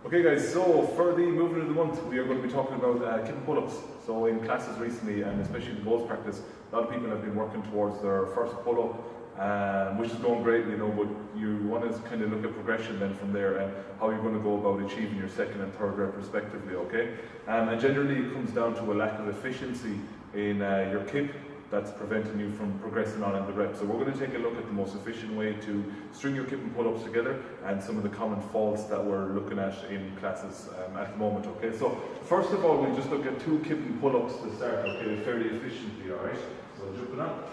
Okay guys, so for the movement of the month, we are going to be talking about kipping pull-ups. So in classes recently, and especially in the goals practice, a lot of people have been working towards their first pull-up, which is going great, but you want to kind of look at progression then from there and how you're going to go about achieving your second and third rep respectively, okay? And generally it comes down to a lack of efficiency in your kip that's preventing you from progressing on in the reps. So we're going to take a look at the most efficient way to string your kip and pull-ups together and some of the common faults that we're looking at in classes at the moment, okay? So first of all, we'll just look at 2 kip and pull-ups to start, okay, fairly efficiently, alright? So jumping on.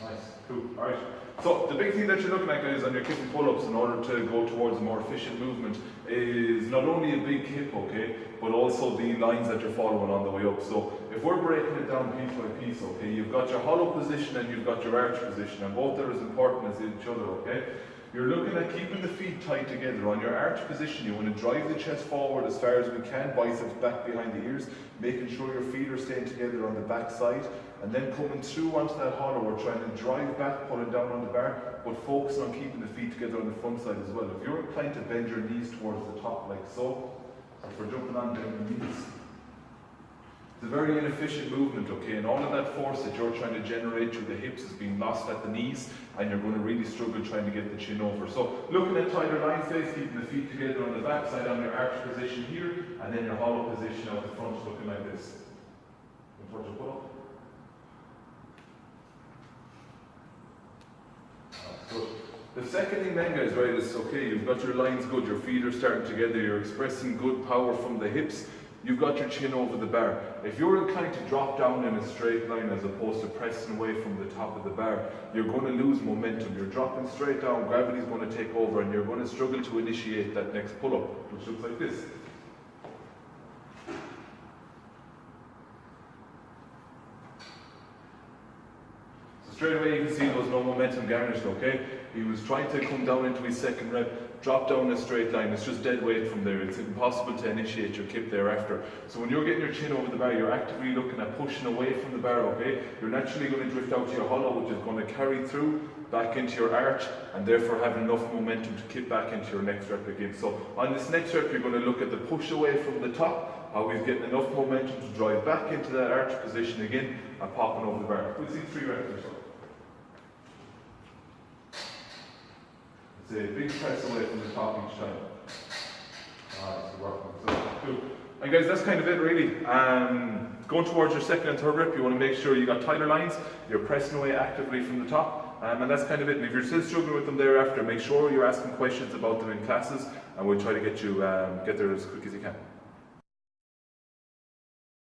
Nice, cool, alright. So the big thing that you're looking at, guys, on your kip and pull-ups in order to go towards a more efficient movement is not only a big hip, okay, but also the lines that you're following on the way up. So if we're breaking it down piece by piece, okay, you've got your hollow position and you've got your arch position, and both are as important as each other, okay? You're looking at keeping the feet tight together. On your arch position, you want to drive the chest forward as far as we can, biceps back behind the ears, making sure your feet are staying together on the back side, and then coming through onto that hollow, we're trying to drive back, pulling down on the bar, but focusing on keeping the feet together on the front side as well. If you're inclined to bend your knees towards the top like so, if we're jumping on down the knees, it's a very inefficient movement, okay, and all of that force that you're trying to generate through the hips is being lost at the knees, and you're going to really struggle trying to get the chin over. So looking at tighter lines, guys, keeping the feet together on the back side on your arch position here, and then your hollow position out the front looking like this. Towards your pull-up. Good. The second thing then, guys, right, is okay, you've got your lines good, your feet are starting together, you're expressing good power from the hips, you've got your chin over the bar. If you're inclined to drop down in a straight line as opposed to pressing away from the top of the bar, you're going to lose momentum. You're dropping straight down, gravity's going to take over, and you're going to struggle to initiate that next pull-up, which looks like this. Straight away you can see there was no momentum garnished, okay? He was trying to come down into his second rep, drop down a straight line, it's just dead weight from there. It's impossible to initiate your kip thereafter. So when you're getting your chin over the bar, you're actively looking at pushing away from the bar, okay? You're naturally going to drift out to your hollow, which is going to carry through back into your arch, and therefore having enough momentum to kip back into your next rep again. So on this next rep, you're going to look at the push away from the top, how he's getting enough momentum to drive back into that arch position again, and popping over the bar. We'll see 3 reps or so. It's a big press away from the top each time. It's working. So, cool. And guys, that's kind of it really. Going towards your second and third rep, you want to make sure you got tighter lines, you're pressing away actively from the top, and that's kind of it. And if you're still struggling with them thereafter, make sure you're asking questions about them in classes, and we'll try to get you get there as quick as you can.